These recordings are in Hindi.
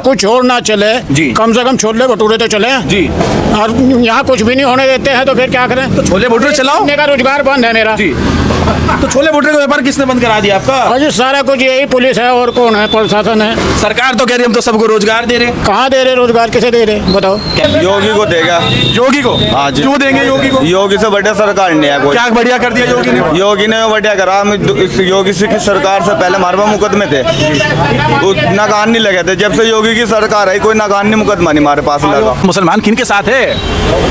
कुछ और ना चले जी। कम से कम छोले भटूरे तो चले जी। और यहाँ कुछ भी नहीं होने देते हैं तो फिर क्या करें। तो छोले भटूरे चलाओ। इतने का रोजगार बंद है मेरा। जी। तो छोले भटूरे का व्यापार किसने बंद करा दिया आपका? और ये सारा कुछ यही पुलिस है और कौन है, प्रशासन है। सरकार तो कह रही है हम तो सबको रोजगार दे रहे हैं। कहाँ दे रहे रोजगार, किसे दे रहे बताओ। योगी को देगा। योगी को? हाँ जी। क्यों देंगे योगी को? योगी से बढ़िया सरकार नहीं है कोई। क्या बढ़िया कर दिया योगी ने? योगी ने बढ़िया करा। हम इस योगी से की सरकार से पहले हमारे पास मुकदमे थे, नाकान नहीं लगे थे। जब से योगी की सरकार है कोई नाकान नहीं मुकदमा नहीं हमारे पास लगा। मुसलमान किन के साथ है?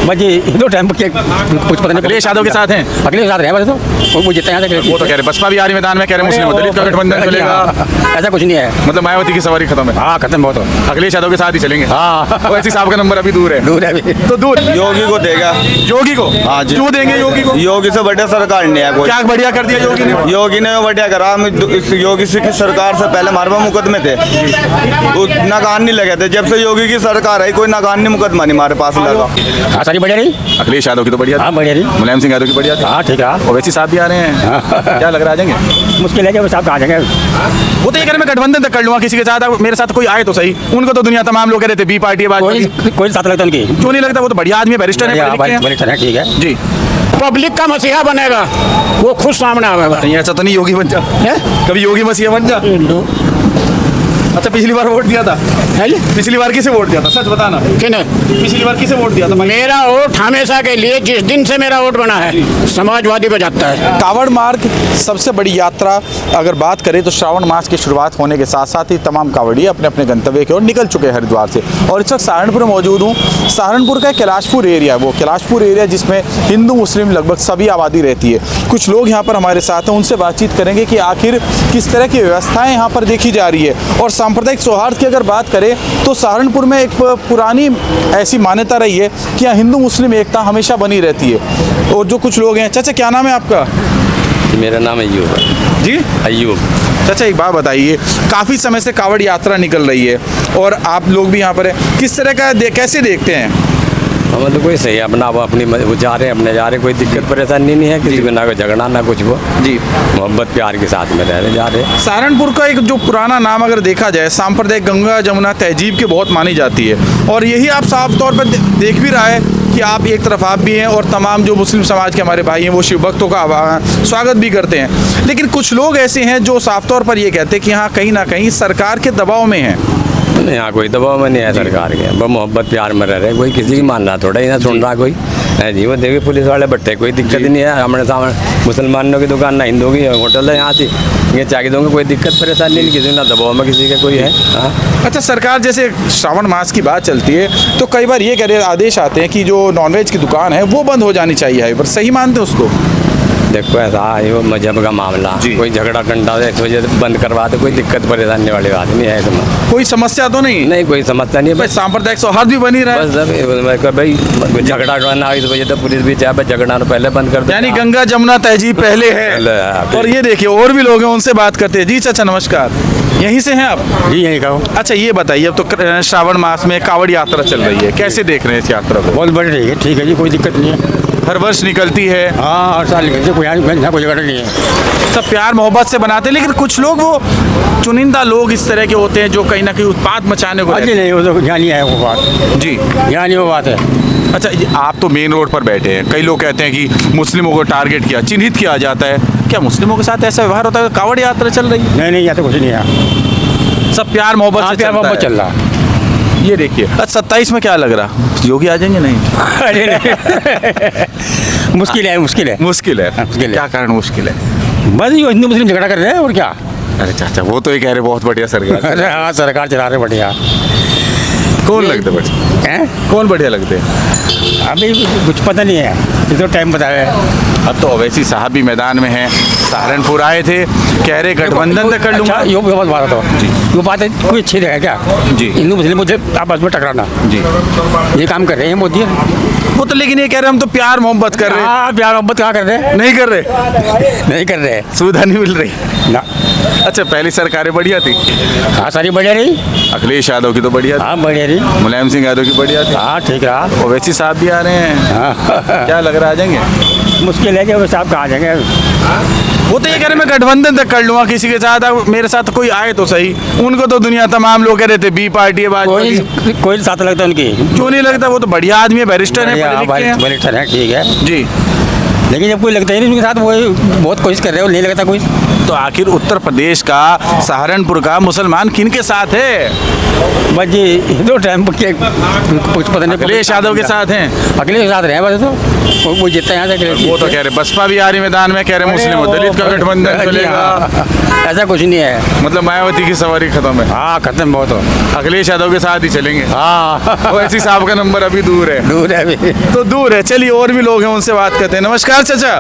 मुझे दो टाइम कुछ पता नहीं। अखिलेश यादव के साथ हैं। अखिलेश यादव है तो वो जितना वो तो कह रहे बसपा भी आ रही मैदान में, कह रहे मुस्लिम दलित का गठबंधन चलेगा। ऐसा कुछ नहीं है। मतलब मायावती की सवारी खत्म है। हाँ खत्म बहुत हो। अखिलेश यादव के साथ ही चलेंगे। हाँ ओवैसी साहब का नंबर अभी दूर है। दूर है अभी। तो दूर योगी को देगा। योगी को? हाँ जी। क्यों देंगे योगी को? योगी से बढ़िया सरकार नहीं है कोई। क्या बढ़िया कर दिया योगी ने? योगी ने बढ़िया करा। हम इस योगी से की सरकार से पहले हमारे पास मुकदमे थे, नाकान नहीं लगे थे। जब से योगी की सरकार है कोई नाकान नहीं मुकदमा नहीं हमारे पास लगा। हाँ सारी बढ़िया रही। अखिलेश यादव की तो बढ़िया थी। हाँ बढ़िया रही। मुलायम सिंह यादव की बढ़िया थी। हाँ ठीक है। ओवैसी साहब भी आ रहे हैं। क्या लग रहा है आ जाएंगे? मुश्किल है कि वो साहब कहाँ जाएंगे। वो तो ये कह रहे मैं गठबंधन तक कर लूंगा किसी के साथ, मेरे साथ कोई आए तो सही। उनको तो दुनिया तमाम लोग कह रहे थे बी पार्टी है कोई साथ लगता उनकी। क्यों नहीं लगता? वो तो बढ़िया आदमी है, बैरिस्टर है, पढ़े लिखे हैं। ठीक है जी। पब्लिक का मसीहा बनेगा, वो खुद सामने आवेगा। नहीं ऐसा तो नहीं, योगी बन जा। कभी योगी मसीहा बन जा। अच्छा पिछली बार वोट दिया था? है जी? पिछली बार किसे वोट दिया था, सच बताना। किन्हें? पिछली बार किसे वोट दिया था? मेरा वोट हमेशा के लिए, जिस दिन से मेरा वोट बना है, समाजवादी पे जाता है। कावड़ मार्ग सबसे बड़ी यात्रा अगर बात करें तो श्रावण मास की शुरुआत होने के साथ साथ ही तमाम कावड़िए अपने अपने गंतव्य की ओर निकल चुके हैं हरिद्वार से। और इस वक्त सहारनपुर में मौजूद हूँ। सहारनपुर का कैलाशपुर एरिया, वो कैलाशपुर एरिया जिसमें हिंदू मुस्लिम लगभग सभी आबादी रहती है। कुछ लोग यहाँ पर हमारे साथ हैं, उनसे बातचीत करेंगे कि आखिर किस तरह की व्यवस्थाएं यहाँ पर देखी जा रही है। और सांप्रदायिक सौहार्द की अगर बात करें तो सहारनपुर में एक पुरानी ऐसी मान्यता रही है कि यहाँ हिंदू मुस्लिम एकता हमेशा बनी रहती है। और जो कुछ लोग हैं, चाचा क्या नाम है आपका? मेरा नाम अय्यूब है। जी अय्यूब। चाचा एक बात बताइए, काफ़ी समय से कावड़ यात्रा निकल रही है और आप लोग भी यहाँ पर हैं, किस तरह का कैसे देखते हैं? हम तो कोई सही है अपना, वो अपनी वो जा रहे हैं, अपने जा रहे हैं, कोई दिक्कत परेशानी नहीं है किसी को, ना कोई झगड़ा ना कुछ। वो जी मोहब्बत प्यार के साथ में रह रहे जा रहे हैं। सहारनपुर का एक जो पुराना नाम अगर देखा जाए, सांप्रदायिक गंगा जमुना तहजीब की बहुत मानी जाती है। और यही आप साफ तौर पर देख भी रहा है कि आप एक तरफ आप भी हैं और तमाम जो मुस्लिम समाज के हमारे भाई हैं वो शिव भक्तों का स्वागत भी करते हैं। लेकिन कुछ लोग ऐसे हैं जो साफ तौर पर ये कहते हैं कि हाँ कहीं ना कहीं सरकार के दबाव में है। यहाँ कोई दबाव में नहीं है सरकार के, बस मोहब्बत प्यार में रह रहे, कोई किसी की मान रहा थोड़ा ही ना सुन रहा कोई है जी। वो देखिए पुलिस वाले बैठे, कोई दिक्कत ही नहीं है। हमारे सामने मुसलमानों की दुकान ना हिंदुओं की होटल है, यहाँ से ये चाय दूँगा, कोई दिक्कत परेशानी नहीं, किसी ना दबाव में किसी का कोई है। हाँ अच्छा सरकार जैसे श्रावण मास की बात चलती है तो कई बार ये कह रहे आदेश आते हैं कि जो नॉनवेज की दुकान है वो बंद हो जानी चाहिए, पर सही मानते हैं उसको? देखो ऐसा है वो मजहब का मामला, कोई झगड़ा टंडा इस वजह से बंद करवा दे, कोई दिक्कत परेशानी वाली बात नहीं है इसमें। कोई समस्या तो नहीं? नहीं कोई समस्या नहीं है, बस सांप्रदायिक सौहार्द भी बनी रहा है। बस भाई झगड़ा ना इस वजह से पुलिस भी चाहे झगड़ा पहले बंद कर दे। यानी गंगा जमुना तहजीब पहले है। और ये देखिए और भी लोग हैं, उनसे बात करते हैं। जी चाचा नमस्कार, यहीं से हैं आप? जी यहीं का। अच्छा ये बताइए, अब तो श्रावण मास में कावड़ यात्रा चल रही है, कैसे देख रहे हैं इस यात्रा को? बहुत बढ़िया रही है, ठीक है जी, कोई दिक्कत नहीं है। हर वर्ष निकलती है? हाँ हर साल निकलती है, कोई झगड़ा नहीं है। सब प्यार मोहब्बत से बनाते हैं, लेकिन कुछ लोग वो चुनिंदा लोग इस तरह के होते हैं जो कहीं ना कहीं उत्पात मचाने को अजी नहीं, वो तो यहाँ नहीं है वो बात। जी यहाँ नहीं वो बात है। अच्छा आप तो मेन रोड पर बैठे हैं, कई लोग कहते हैं कि मुस्लिमों को टारगेट किया, चिन्हित किया जाता है, क्या मुस्लिमों के साथ ऐसा व्यवहार होता है? कावड़ यात्रा चल रही है? नहीं यहाँ तो कुछ नहीं है, सब प्यार मोहब्बत से प्यार मोहब्बत चल रहा है। ये देखिए 27 में क्या लग रहा, योगी आ जाएंगे? नहीं अरे नहीं मुश्किल है, मुश्किल है, मुश्किल है। मुश्किल है। क्या कारण मुश्किल है? बस ये हिंदू मुस्लिम झगड़ा कर रहे हैं और क्या। अरे चाचा वो तो ये कह रहे बहुत बढ़िया सरकार। अरे हाँ सरकार चला रहे बढ़िया। कौन लगते बढ़िया? हैं कौन बढ़िया लगते हैं? अभी कुछ पता नहीं है, ये तो टाइम बताया है। अब तो ओवैसी साहब भी मैदान में हैं, सहारनपुर आए थे, कह रहे गठबंधन तक कर लूंगा। अच्छा ये बात बात हो जी, वो बात है, कोई अच्छी है क्या जी? हिंदू मुस्लिम मुझे आपस में टकराना जी, ये काम कर रहे हैं मोदी। वो तो लेकिन ये कह रहे हम तो प्यार मोहब्बत कर रहे हैं। हाँ प्यार मोहब्बत कहाँ कर रहे हैं? नहीं कर रहे, नहीं कर रहे, सुविधा नहीं मिल रही ना। अच्छा पहली सरकारें बढ़िया थी? हाँ सारी बढ़िया रही। अखिलेश यादव की तो बढ़िया थी, हाँ बढ़िया रही। मुलायम सिंह यादव की बढ़िया थी। हाँ ठीक रहा। ओवैसी साहब भी आ रहे हैं, हाँ क्या लग रहा आ जाएंगे? मुश्किल से लेके बस आप कहाँ जाएंगे। वो तो ये कह रहे मैं गठबंधन तक कर लूंगा किसी के साथ, अब मेरे साथ कोई आए तो सही। उनको तो दुनिया तमाम लोग कह रहे थे बी पार्टी है, भाजपा कोई की। कोई साथ लगता है उनकी। क्यों नहीं लगता? वो तो बढ़िया आदमी है, बैरिस्टर है, पढ़े लिखे हैं। बैरिस्टर है, ठीक है, जी। लेकिन जब कोई लगता ही नहीं उनके साथ, वो बहुत कोशिश कर रहे हो, नहीं लगता कोई। तो आखिर उत्तर प्रदेश का, सहारनपुर का मुसलमान किन के साथ है? बस जी दो टाइम कुछ पता नहीं। अखिलेश यादव के साथ हैं। अखिलेश के साथ रहे बस, तो वो जीतता है यहाँ से। वो तो कह रहे बसपा भी आ रही मैदान में, कह रहे मुस्लिम और दलित का गठबंधन चलेगा। ऐसा कुछ नहीं है, मतलब मायावती की सवारी खत्म है। हाँ खत्म बहुत हो। अखिलेश यादव के साथ ही चलेंगे। हाँ ओवैसी साहब का नंबर अभी दूर है। दूर है अभी। तो दूर है। चलिए और भी लोग हैं, उनसे बात करते हैं। नमस्कार चाचा,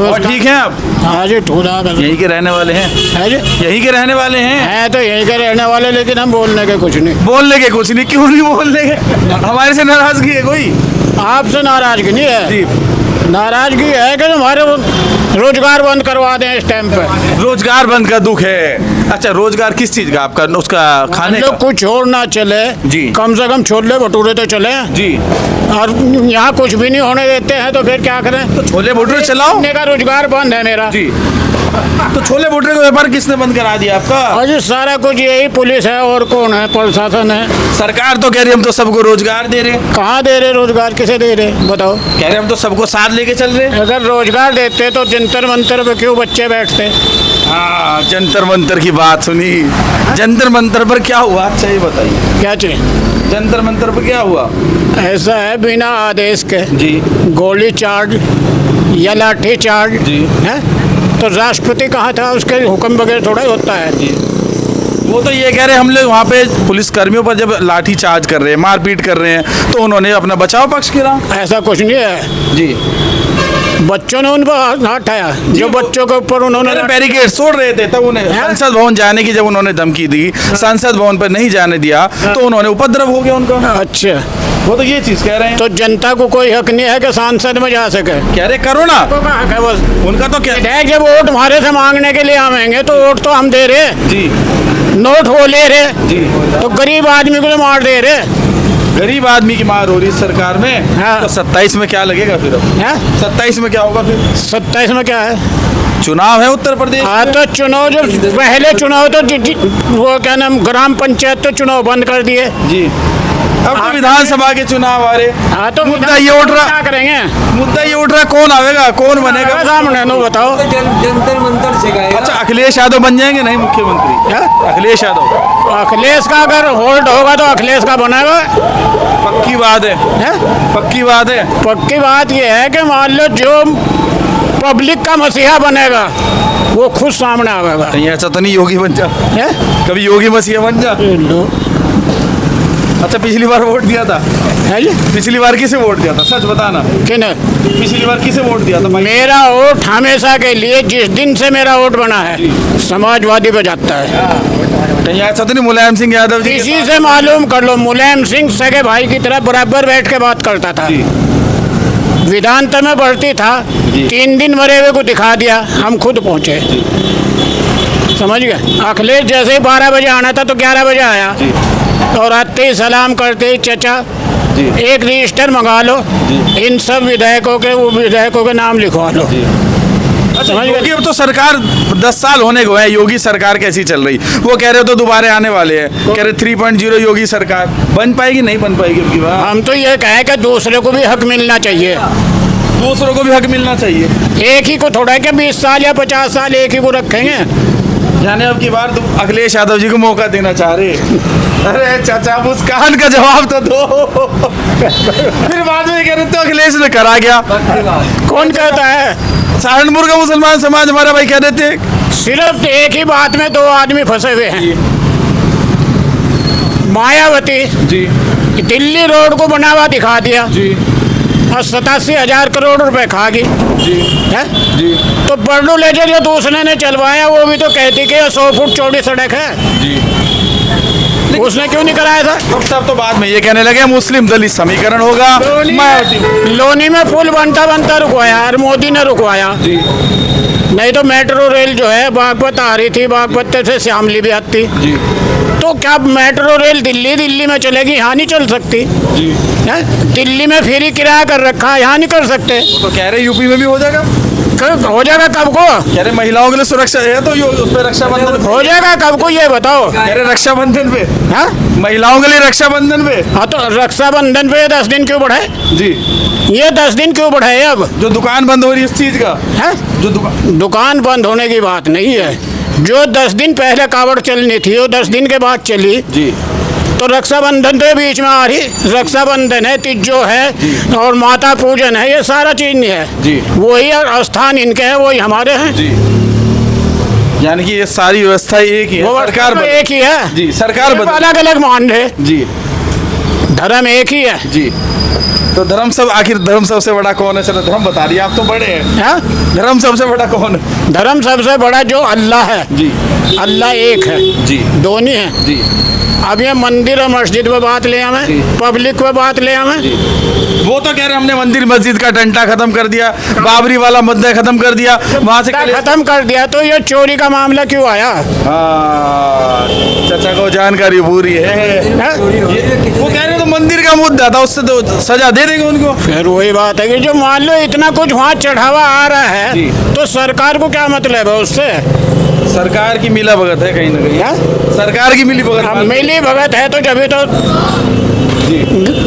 और ठीक हैं आप? हाँ जी, ठूला यहीं के रहने वाले हैं? है जी, यहीं के रहने वाले हैं? है तो यहीं के रहने वाले, लेकिन हम बोलने के कुछ नहीं। बोलने के कुछ नहीं? क्यों नहीं बोलने के? हमारे से नाराजगी है कोई? आपसे नाराजगी नहीं है। जी। नाराजगी है कि हमारे वो रोजगार बंद करवा दें इस टाइम पे। रोजगार बंद का दुख है। अच्छा, रोजगार किस चीज का आपका? उसका खाने लोग का? कुछ और ना चले जी। कम से कम छोले भटूरे तो चले। जी। और यहाँ कुछ भी नहीं होने देते हैं, तो फिर क्या करें? तो छोले भटूरे चलाओ। खाने का रोजगार बंद है मेरा। जी। तो छोले भटूरे का व्यापार किसने बंद करा दिया आपका? और जी सारा कुछ यही पुलिस है, और कौन है? प्रशासन है। सरकार तो कह रही हम तो सबको रोजगार दे रहे हैं। कहाँ दे रहे रोजगार? किसे दे रहे बताओ? कह रहे हम तो सबको साथ लेके चल रहे हैं। अगर रोजगार देते तो जंतर मंतर पे क्यों बच्चे बैठते? हाँ, जंतर मंतर की बात सुनी। जंतर मंतर पर क्या हुआ? अच्छा ये बताइए, क्या चाहिए? जंतर मंतर पर क्या हुआ? ऐसा है, बिना आदेश के जी। गोली चार्ज या लाठी चार्ज जी। है तो राष्ट्रपति कहाँ था? उसके हुक्म वगैरह थोड़ा ही होता है। वो तो ये कह रहे हम लोग वहाँ पे पुलिस कर्मियों पर जब लाठी चार्ज कर रहे हैं, मारपीट कर रहे हैं, तो उन्होंने अपना बचाव पक्ष किया। ऐसा कुछ नहीं है जी। बच्चों ने उन पर हाथ उठाया, जो बच्चों के ऊपर उन्होंने बैरिकेड तोड़ रहे थे, तब उन्हें हैं? संसद भवन जाने की जब उन्होंने धमकी दी, संसद भवन पर नहीं जाने दिया, तो उन्होंने उपद्रव हो गया उनका। अच्छा, वो तो ये चीज कह रहे हैं। तो जनता को कोई हक नहीं है कि सांसद में जा सके? कह रहे करो ना, तो का हक है बस। उनका तो क्या। विधायक जब वोट हमारे से मांगने के लिए आवेंगे तो वोट तो हम दे रहे, जी। नोट वो ले रहे, जी। तो गरीब आदमी को तो मार दे रहे गरीब आदमी की मार हो रही सरकार में। हाँ। तो 27 में क्या लगेगा फिर? अब हैं? 27 में क्या होगा फिर? 27 में क्या है? चुनाव है उत्तर प्रदेश हाँ, में। तो चुनाव जो पहले चुनाव तो वो क्या नाम, ग्राम पंचायत तो चुनाव बंद कर दिए। जी। अब तो विधानसभा के चुनाव आ रहे। हाँ, तो मुद्दा ये उठ रहा, क्या करेंगे? मुद्दा ये उठ रहा, कौन आवेगा, कौन बनेगा सामने नो बताओ। जंतर मंतर सिखाएगा। अच्छा, अखिलेश यादव बन जाएंगे नहीं मुख्यमंत्री? अखिलेश यादव। अखिलेश का अगर होल्ड होगा तो अखिलेश का बनेगा। पक्की बात है। हैं? पक्की बात है। पक्की बात यह है कि मान लो जो पब्लिक का मसीहा बनेगा वो खुद सामने आवेगा। कहीं ऐसा तो नहीं योगी बन जा, हैं? कभी योगी मसीहा बन जा। लो, अच्छा, पिछली बार वोट दिया था? है जी? पिछली बार किसे वोट दिया था? सच बताना। किने? पिछली बार किसे वोट दिया था? मेरा वोट हमेशा के लिए, जिस दिन से मेरा वोट बना है, समाजवादी पे जाता है। कहीं ऐसा तो नहीं मुलायम सिंह यादव जी के इसी से मालूम कर लो, मुलायम सिंह सगे भाई की तरह बराबर बैठ के बात करता था। जी। विधानसभा में बढ़ती था, 3 दिन मरे हुए को दिखा दिया, हम खुद पहुंचे। समझ गए? अखिलेश जैसे ही 12 बजे आना था तो 11 बजे आया, और आते ही सलाम करते ही चचा एक रजिस्टर मंगा लो, इन सब विधायकों के, वो विधायकों के नाम लिखवा लो। समझ गए? योगी अब तो सरकार 10 साल होने को है, योगी सरकार कैसी चल रही? वो कह रहे तो दोबारा आने वाले हैं, कह रहे 3.0 योगी सरकार बन पाएगी नहीं बन पाएगी अब की बार? हम तो ये कहें कि दूसरे को भी हक मिलना चाहिए। दूसरों को भी हक मिलना चाहिए। एक ही को थोड़ा है कि 20 साल या 50 साल एक ही को रखेंगे। यानी अब की बार तो अखिलेश यादव जी को मौका देना चाह रहे। अरे चाचा, मुस्कान का जवाब तो दो। फिर बाद में कह रहे तो अखिलेश ने करा गया। कौन कहता है? सहारनपुर का मुसलमान समाज हमारा भाई कह देते। सिर्फ एक ही बात में 2 आदमी फंसे हुए हैं। मायावती जी। दिल्ली रोड को बनावा दिखा दिया जी। और 87,000 करोड़ रुपए खा गई। जी। है? जी। तो बर्डू लेजर जो दूसरे ने चलवाया, वो भी तो कहती कि 100 फुट चौड़ी सड़क है। जी। उसने क्यों नहीं कराया था? तब तो बाद में ये कहने लगे मुस्लिम दलित समीकरण होगा। लोनी में पुल बनता बनता रुकवाया, और मोदी ने रुकवाया। जी। नहीं तो मेट्रो रेल जो है बागपत आ रही थी, बागपत से श्यामली भी आती। जी। तो क्या मेट्रो रेल दिल्ली में चलेगी? यहाँ नहीं चल सकती। जी। है? दिल्ली में फ्री किराया कर रखा है, यहाँ नहीं कर सकते। तो कह रहे यूपी में भी हो जाएगा। हो जाएगा कब को? कह रहे महिलाओं के लिए सुरक्षा है तो उस पे रक्षाबंधन पे। हो जाएगा कब को ये बताओ? कह रहे रक्षाबंधन पे, हाँ महिलाओं के लिए रक्षाबंधन पे। हाँ, तो रक्षाबंधन पे 10 दिन क्यों बढ़ाए? जी, ये 10 दिन क्यों बढ़ाए अब? जो दुकान बंद हो रही है इस चीज का, है जो दुकान, दुकान बंद होने की बात नहीं है। जो 10 दिन पहले कावड़ चलनी थी वो 10 दिन के बाद चली, जी तो रक्षाबंधन तो बीच में आ रही। रक्षाबंधन है, तिज्जो है और माता पूजन है, ये सारा चीज नहीं है। जी। वही स्थान इनके हैं, वही हमारे हैं। जी, यानी कि ये सारी व्यवस्था एक ही है, वो सरकार तो एक ही है। जी, सरकार बदल, अलग अलग मान रहे, जी धर्म एक ही है। जी। तो धर्म सब, आखिर धर्म सबसे बड़ा कौन है? चलो धर्म बता दिए, आप तो बड़े हैं। हाँ? धर्म सबसे बड़ा कौन है? धर्म सबसे बड़ा जो अल्लाह है, जी अल्लाह एक है, जी दोनों है। जी अब ये मंदिर और मस्जिद पे बात ले हमें, पब्लिक पे बात ले हमें। वो तो कह रहे हमने मंदिर मस्जिद का डंडा खत्म कर दिया, बाबरी वाला मुद्दा खत्म कर दिया, वहां से खत्म कर दिया, तो ये चोरी का मामला क्यों आया? हाँ, चाचा को जानकारी पूरी है। हाँ? वो कह रहे तो मंदिर का मुद्दा था, उससे तो सजा दे देंगे उनको। फिर वही बात है कि जो मान लो इतना कुछ वहाँ चढ़ावा आ रहा जी। है, तो सरकार को क्या मतलब है उससे? सरकार की मिला भगत है कहीं ना कहीं। हाँ? सरकार की मिली अब भगत। मिली भगत है तो जब तो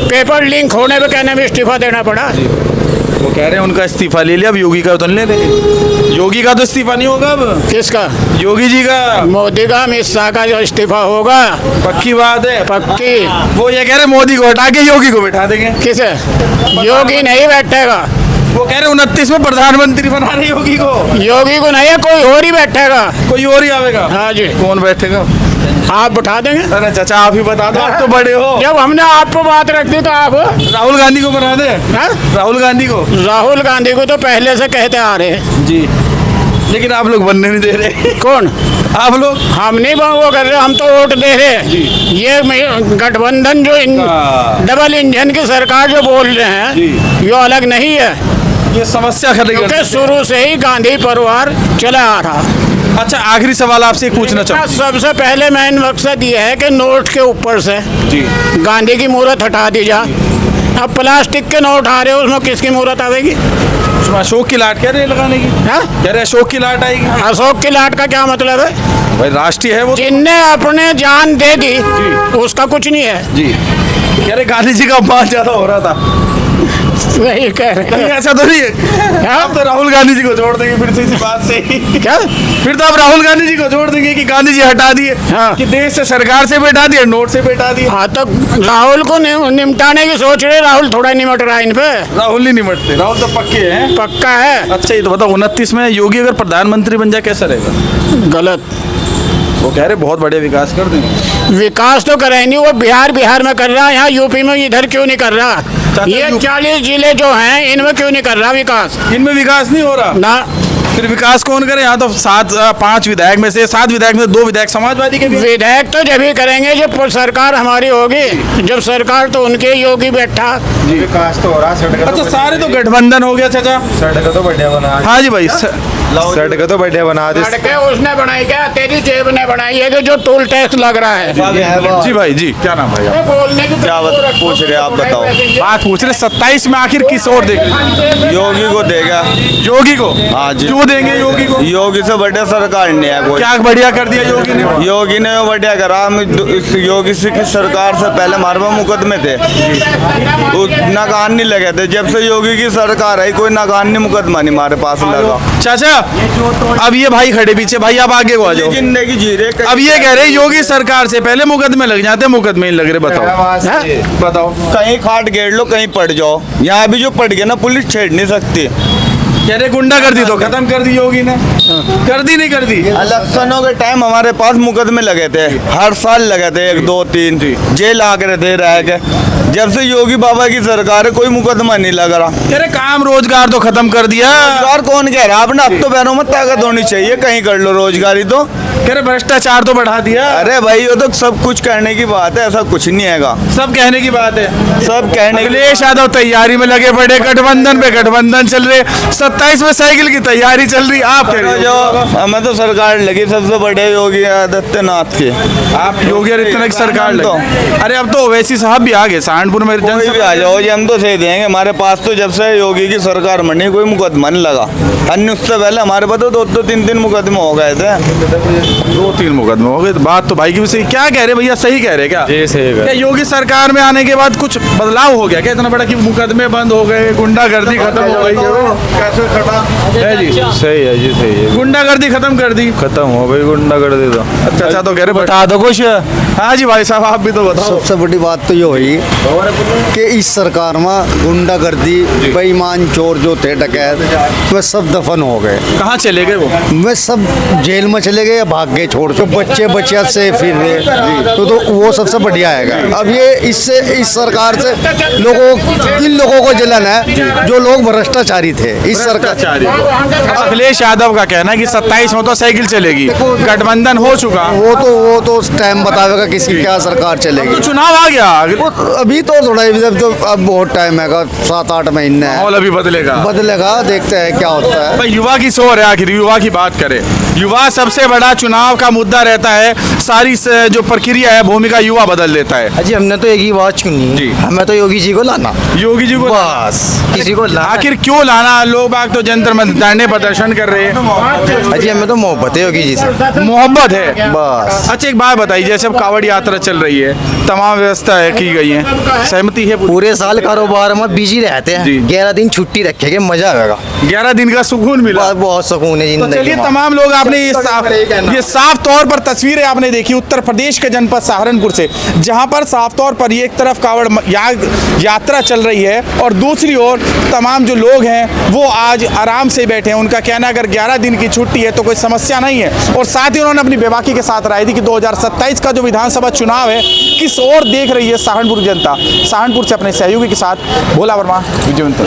पेपर लिंक होने पे कहने में इस्तीफा देना पड़ा। वो कह रहे हैं उनका इस्तीफा ले लिया, अब योगी का तो नहीं ले रहे। योगी का तो इस्तीफा नहीं होगा अब। किसका? योगी जी का, मोदी का, अमित शाह का जो इस्तीफा होगा। पक्की बात है। पक्की। वो ये कह रहे मोदी को हटा के योगी को बैठा देंगे। किसे? योगी नहीं बैठेगा। वो कह रहे 29 में प्रधानमंत्री बना रहे योगी को। योगी को नहीं है, कोई और ही बैठेगा। कोई और ही आवेगा। हाँ जी। कौन बैठेगा? आप बैठा देंगे। अरे चाचा आप ही बता दो, आप तो बड़े हो। जब हमने आपको बात रख दी तो आप राहुल गांधी को बना दे। हाँ? राहुल गांधी को। राहुल गांधी को तो पहले से कहते आ रहे हैं। जी, लेकिन आप लोग बनने नहीं दे रहे। कौन? आप लोग। हम नहीं वो कर रहे, हम तो वोट दे रहे हैं। ये गठबंधन जो डबल इंजन की सरकार जो बोल रहे हैं, ये अलग नहीं है। ये समस्या खड़ी क्योंकि शुरू से ही गांधी परिवार चला आ रहा। अच्छा, आखिरी सवाल आपसे पूछना चाहूँ। सबसे पहले मेन मकसद ये है कि नोट के ऊपर से जी गांधी की मूर्त हटा दी जाए। अब प्लास्टिक के नोट आ रहे हैं, उसमें किसकी मूर्त आवेगी? उसमें अशोक की लाट कह रहे हैं लगाने की। हाँ? कह रहे अशोक की लाट आएगी। अशोक की लाट का क्या मतलब है? भाई राष्ट्रीय है वो। जिनने अपने जान दे दी उसका कुछ नहीं है। जी, कह रहे गांधी जी का अपमान ज्यादा हो रहा था। वही कह रहे नहीं, हैं। ऐसा तो नहीं है। आप तो राहुल गांधी जी को जोड़ देंगे फिर से इसी बात से ही। क्या? फिर तो आप राहुल गांधी जी को जोड़ देंगे कि गांधी जी हटा दिए, हाँ। कि देश से सरकार से बैठा दिए, नोट से बैठा दिए। हाँ, तो राहुल को निमटाने की सोच रहे। राहुल थोड़ा निमट रहा है इन पे। राहुल नहीं निमटते, राहुल तो पक्के हैं। पक्का है। अच्छा ये तो बताओ, 29 में योगी अगर प्रधानमंत्री बन जाए कैसा रहेगा? गलत। वो कह रहे बहुत बढ़िया विकास कर देंगे। विकास तो करे नहीं, वो बिहार में कर रहा है, यहाँ यूपी में इधर क्यों नहीं कर रहा? ये 40 जिले जो हैं इनमें क्यों नहीं कर रहा विकास? इनमें विकास नहीं हो रहा ना। फिर विकास कौन करे? यहाँ तो 5 विधायक में से 7 विधायक में से 2 विधायक समाजवादी के भी हैं। विधायक तो जब ही करेंगे जब सरकार हमारी होगी। जब सरकार तो उनके योगी बैठा। विकास तो हो रहा है। अच्छा, सारे तो गठबंधन हो गया चाचा। सड़क तो बढ़िया बना। हाँ जी भाई, सड़क तो बढ़िया बना दी। सड़कें उसने बनाई क्या? तेरी जेब ने बनाई है कि जो टोल टैक्स लग रहा है। जी भाई जी, क्या नाम भाई? बोलने की क्या पूछ रहे आप बताओ। बात पूछ रहे 27 में आखिर किस ओर देंगे? योगी को देगा। योगी को? हाँ जी। क्यों देंगे योगी को? योगी से बढ़िया सरकार नहीं है कोई। क्या बढ़िया कर दिया योगी ने? योगी ने वो बढ़िया करा। हम इस योगी से की सरकार से पहले मारवा मुकदमे थे, नाकान नहीं लगे थे। जब से योगी की सरकार आई कोई नाकान नहीं मुकदमा नहीं हमारे पास लगा। चाचा अब ये भाई खड़े पीछे, भाई आप आगे को आ जाओ। जिंदगी जी रहे। अब ये कह रहे योगी सरकार से पहले मुकदमे लग जाते, मुकदमे नहीं लग रहे। बताओ बताओ। कहीं खाट घेर लो, कहीं पड़ जाओ। यहाँ भी जो पड़ गया ना, पुलिस छेड़ नहीं सकती। कह रहे गुंडा कर दी तो खत्म कर दी योगी ने। कर दी नहीं कर दी? इलेक्शनों के टाइम हमारे पास मुकदमे लगे थे, हर साल लगे थे 1 2 3 जेल आ गए थे रह के। जब से योगी बाबा की सरकार है कोई मुकदमा नहीं लग रहा। कह रहे काम रोजगार तो खत्म कर दिया। रोजगार कौन कह रहा है? आपने अब तो पैरों में ताकत होनी चाहिए, कहीं कर लो रोजगारी तो। कह रहे भ्रष्टाचार तो बढ़ा दिया। अरे भाई ये तो सब कुछ करने की बात है, ऐसा कुछ नहीं हैगा, सब कहने की बात है। सब कहने की। अखिलेश यादव तैयारी में लगे पड़े, गठबंधन पे गठबंधन चल रहे, 27 में साइकिल की तैयारी चल रही। आप कह रहे जो हो हमें तो सरकार लगी सबसे बड़े योगी आदित्यनाथ की। आप योगी आदित्यनाथ की सरकार लगी। अरे अब तो ओवैसी साहब भी आ गए सहारनपुर में। कोई भी आ जाओ जी, हम तो सही देंगे। हमारे पास तो जब से योगी की सरकार बनी कोई मुकदमा नहीं लगा, अन्य उससे पहले हमारे पास तो 2-3 मुकदमे हो गए थे। 2-3 मुकदमे हो गए। बात तो भाई की भी सही। क्या कह रहे भैया, सही कह रहे क्या? जी सही क्या योगी सरकार में आने के बाद कुछ बदलाव हो गया क्या इतना बड़ा कि मुकदमे बंद हो गए, गुंडागर्दी खत्म हो गई? कैसे खड़ा है जी, सही है जी, सही है, गुंडागर्दी खत्म कर दी। खत्म हो गई गुंडागर्दी तो। अच्छा तो कह रहे बता दो कुछ। हाँ जी भाई साहब, आप भी तो बताओ। सबसे बड़ी बात तो ये हुई कि इस सरकार में गुंडागर्दी, बेईमान चोर जो थे डकैत, वे सब दफन हो गए। कहाँ चले गए वो? वे सब जेल में चले गए या भाग गए छोड़ के। बच्चे बच्चियां से फिर रहे तो वो सबसे बढ़िया आएगा। अब ये इससे इस सरकार से किन लोगों को जलन है जो लोग भ्रष्टाचारी थे। इस सरकार अखिलेश यादव का कहना है कि 27 में तो साइकिल चलेगी, गठबंधन हो चुका। वो तो टाइम बतावेगा किसकी क्या सरकार चलेगी। तो चुनाव आ गया, अभी तो थोड़ा तो अब बहुत टाइम है, 7-8 महीने है। माहौल अभी बदलेगा, देखते हैं क्या होता है। भाई युवा की सोच है, आखिर युवा की बात करें। युवा सबसे बड़ा चुनाव का मुद्दा रहता है, सारी जो प्रक्रिया है भूमिका युवा बदल देता है। अजी हमने तो एक ही बात चुनी जी। हमें तो योगी जी को लाना, योगी जी को बस किसी को लाना। आखिर क्यों लाना? लोग बाग तो जंतर मंतर धरने प्रदर्शन कर रहे हैं। अजी हमें तो मोहब्बत है योगी जी से, मोहब्बत है बस। अच्छा एक बात बताइए, जैसे अब कावड़ यात्रा चल रही है, तमाम व्यवस्था है की गई है, सहमति है? पूरे साल कारोबार में बिजी रहते जी। हैं, 11 दिन छुट्टी रखेंगे, मजा आएगा। 11 दिन का सुकून मिला। बहुत सुकून है तो जिंदगी चलिए, में। तमाम लोग आपने ये साफ तौर पर तस्वीरें आपने देखी उत्तर प्रदेश के जनपद सहारनपुर से, जहां पर साफ तौर पर ये एक तरफ कावड़ यात्रा चल रही है और दूसरी ओर तमाम जो लोग हैं वो आज आराम से बैठे हैं। उनका कहना है अगर 11 दिन की छुट्टी है तो कोई समस्या नहीं है। और साथ ही उन्होंने अपनी बेबाकी के साथ राय दी कि 2027 का जो विधानसभा चुनाव है किस ओर देख रही है सहारनपुर जनता। सहारनपुर से अपने सहयोगी के साथ भोला वर्मा, विजयवंत।